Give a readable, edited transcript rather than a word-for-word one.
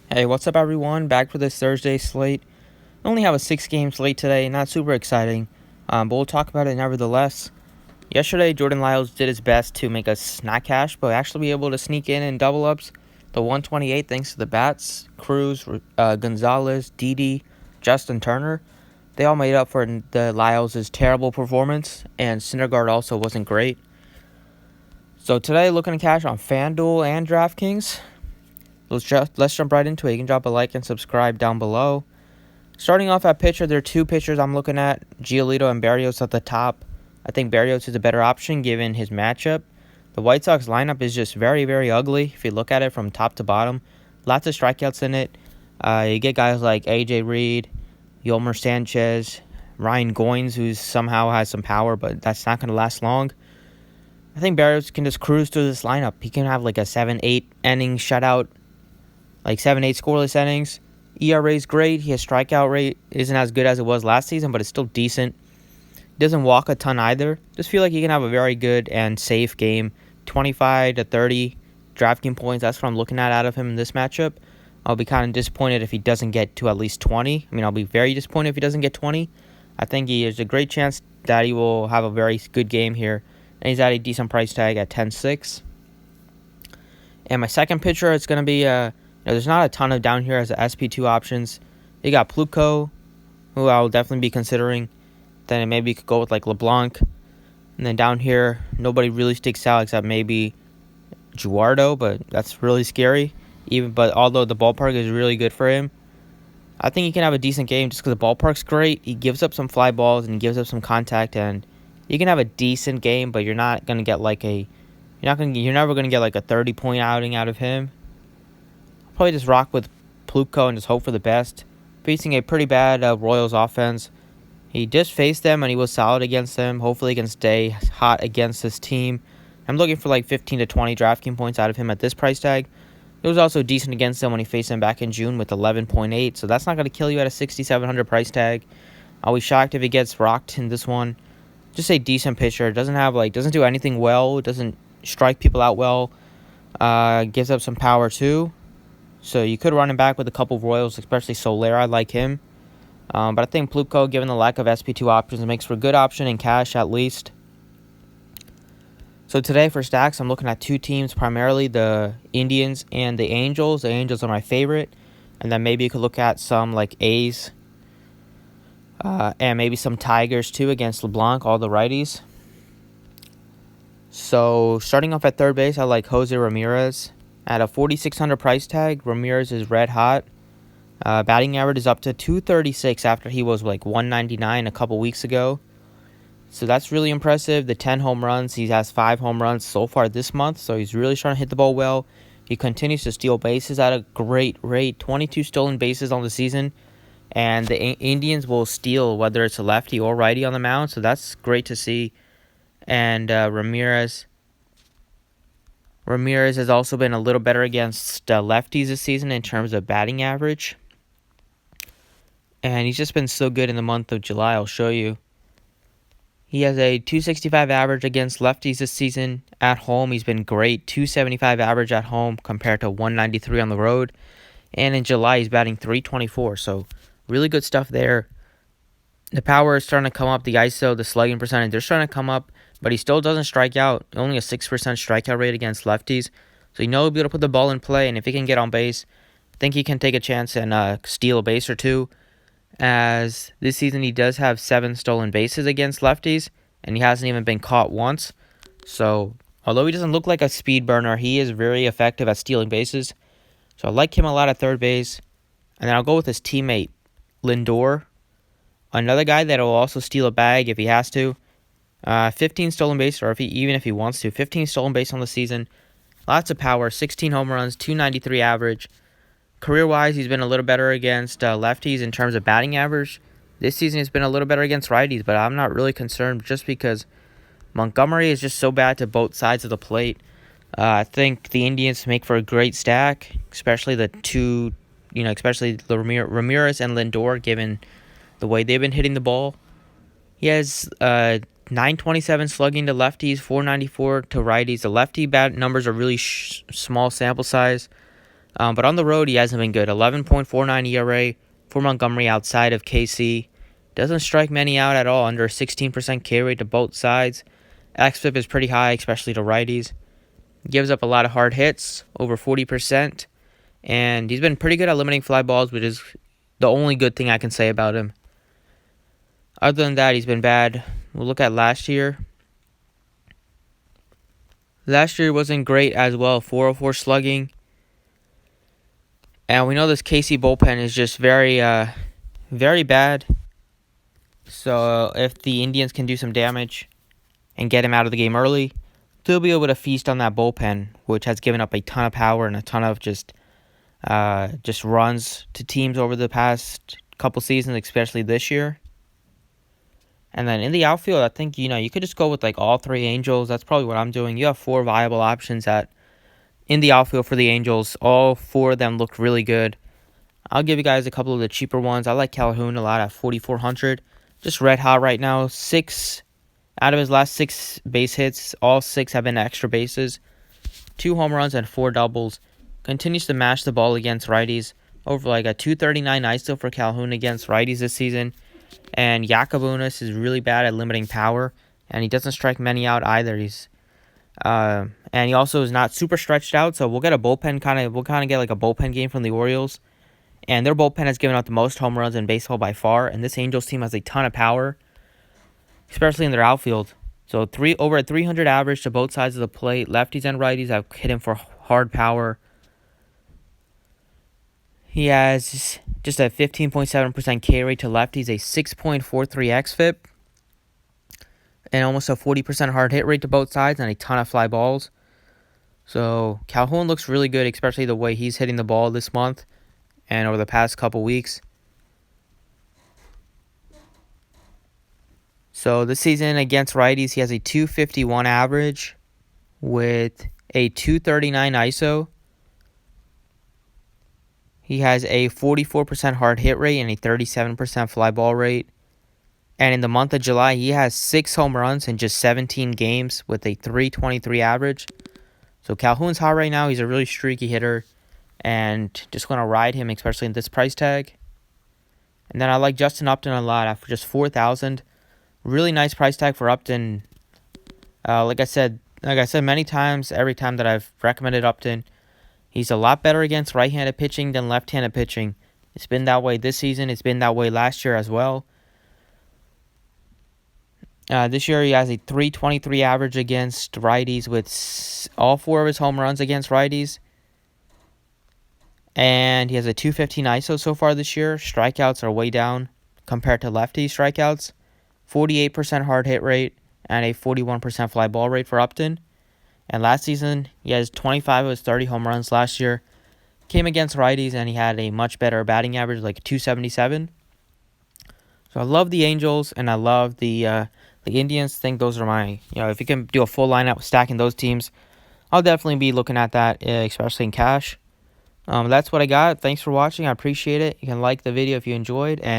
Hey, what's up, everyone? Back for this Thursday slate. I only have a 6-game slate today, not super exciting, but we'll talk about it nevertheless. Yesterday, Jordan Lyles did his best to make us not cash, but actually be able to sneak in double ups. The 128 thanks to the bats, Cruz, Gonzalez, Didi, Justin Turner. They all made up for the Lyles' terrible performance, and Syndergaard also wasn't great. So today, looking to cash on FanDuel and DraftKings. Let's jump right into it. You can drop a like and subscribe down below. Starting off at pitcher, there are two pitchers I'm looking at, Giolito and Berrios at the top. I think Berrios is a better option given his matchup. The White Sox lineup is just very, very ugly if you look at it from top to bottom. Lots of strikeouts in it. You get guys like A.J. Reed, Yolmer Sanchez, Ryan Goins, who somehow has some power, but that's not going to last long. I think Berrios can just cruise through this lineup. He can have like a 7-8 inning shutout, like 7-8 scoreless innings. ERA is great. His strikeout rate isn't as good as it was last season, but it's still decent. Doesn't walk a ton either. Just feel like he can have a very good and safe game. 25 to 30 DraftKings points. That's what I'm looking at out of him in this matchup. I'll be kind of disappointed if he doesn't get to at least 20. I'll be very disappointed if he doesn't get 20. I think there's a great chance that he will have a very good game here. And he's at a decent price tag at 10-6. And my second pitcher, it's going to be there's not a ton of down here as SP2 options. You got Plutko, who I'll definitely be considering. Then maybe you could go with like LeBlanc. And then down here, nobody really sticks out except maybe Guardo, but that's really scary. But although the ballpark is really good for him, I think he can have a decent game just because the ballpark's great. He gives up some fly balls and he gives up some contact, and you can have a decent game, but you're not gonna get like you're never gonna get like a 30-point outing out of him. Probably just rock with Plutko and just hope for the best. Facing a pretty bad Royals offense. He just faced them and he was solid against them. Hopefully he can stay hot against this team. I'm looking for like 15 to 20 DraftKings points out of him at this price tag. It was also decent against them when he faced them back in June with 11.8. So that's not going to kill you at a 6,700 price tag. I'll be shocked if he gets rocked in this one. Just a decent pitcher. Doesn't do anything well. Doesn't strike people out well. Gives up some power too. So you could run him back with a couple of Royals, especially Soler. I like him. But I think Plutko, given the lack of SP2 options, makes for a good option in cash at least. So today for stacks, I'm looking at two teams, primarily the Indians and the Angels. The Angels are my favorite. And then maybe you could look at some like A's and maybe some Tigers too against LeBlanc, all the righties. So starting off at third base, I like Jose Ramirez. At a 4,600 price tag, Ramirez is red hot. Batting average is up to 236 after he was like 199 a couple weeks ago. So that's really impressive. The 10 home runs, he has 5 home runs so far this month. So he's really trying to hit the ball well. He continues to steal bases at a great rate. 22 stolen bases on the season. And the Indians will steal whether it's a lefty or righty on the mound. So that's great to see. And Ramirez has also been a little better against lefties this season in terms of batting average. And he's just been so good in the month of July, I'll show you. He has a 265 average against lefties this season. At home, he's been great. 275 average at home compared to 193 on the road. And in July, he's batting 324. So really good stuff there. The power is starting to come up. The ISO, the slugging percentage, they're starting to come up. But he still doesn't strike out. Only a 6% strikeout rate against lefties. So he'll be able to put the ball in play. And if he can get on base, I think he can take a chance and steal a base or two. As this season he does have 7 stolen bases against lefties. And he hasn't even been caught once. So although he doesn't look like a speed burner, he is very effective at stealing bases. So I like him a lot at third base. And then I'll go with his teammate, Lindor. Another guy that will also steal a bag if he has to. 15 stolen base, or even if he wants to. 15 stolen base on the season. Lots of power. 16 home runs, 293 average. Career-wise, he's been a little better against lefties in terms of batting average. This season he's been a little better against righties, but I'm not really concerned just because Montgomery is just so bad to both sides of the plate. I think the Indians make for a great stack, especially the two, especially Ramirez and Lindor, given the way they've been hitting the ball. He has 927 slugging to lefties, 494 to righties. The lefty bat numbers are really small sample size. But on the road, he hasn't been good. 11.49 ERA for Montgomery outside of KC. Doesn't strike many out at all, under a 16% K rate to both sides. xFIP is pretty high, especially to righties. Gives up a lot of hard hits, over 40%. And he's been pretty good at limiting fly balls, which is the only good thing I can say about him. Other than that, he's been bad. We'll look at last year. Last year wasn't great as well. 404 slugging. And we know this KC bullpen is just very bad. So if the Indians can do some damage and get him out of the game early, they'll be able to feast on that bullpen, which has given up a ton of power and a ton of just runs to teams over the past couple seasons, especially this year. And then in the outfield, I think you could just go with like all three Angels. That's probably what I'm doing. You have 4 viable options in the outfield for the Angels. All 4 of them look really good. I'll give you guys a couple of the cheaper ones. I like Calhoun a lot at 4,400. Just red hot right now. 6 out of his last 6 base hits, all 6 have been extra bases. 2 home runs and 4 doubles. Continues to mash the ball against righties. Over like a 239 ISO for Calhoun against righties this season. And Yakubunis is really bad at limiting power. And he doesn't strike many out either. And he also is not super stretched out, so we'll get a bullpen we'll get like a bullpen game from the Orioles. And their bullpen has given up the most home runs in baseball by far, and this Angels team has a ton of power, especially in their outfield. So over a 300 average to both sides of the plate. Lefties and righties have hit him for hard power. He has just a 15.7% K rate to lefties, a 6.43 xFIP, and almost a 40% hard hit rate to both sides, and a ton of fly balls. So Calhoun looks really good, especially the way he's hitting the ball this month and over the past couple weeks. So this season against righties, he has a 251 average with a 239 ISO. He has a 44% hard hit rate and a 37% fly ball rate. And in the month of July, he has 6 home runs in just 17 games with a 323 average. So Calhoun's hot right now. He's a really streaky hitter. And just want to ride him, especially in this price tag. And then I like Justin Upton a lot at just 4,000. Really nice price tag for Upton. Like I said many times, every time that I've recommended Upton, he's a lot better against right-handed pitching than left-handed pitching. It's been that way this season. It's been that way last year as well. This year he has a 323 average against righties with all 4 of his home runs against righties. And he has a 215 ISO so far this year. Strikeouts are way down compared to lefty strikeouts. 48% hard hit rate and a 41% fly ball rate for Upton. And last season, he has 25 of his 30 home runs last year. Came against righties, and he had a much better batting average, like 277. So I love the Angels, and I love the Indians. I think those are my, if you can do a full lineup stacking those teams, I'll definitely be looking at that, especially in cash. That's what I got. Thanks for watching. I appreciate it. You can like the video if you enjoyed, and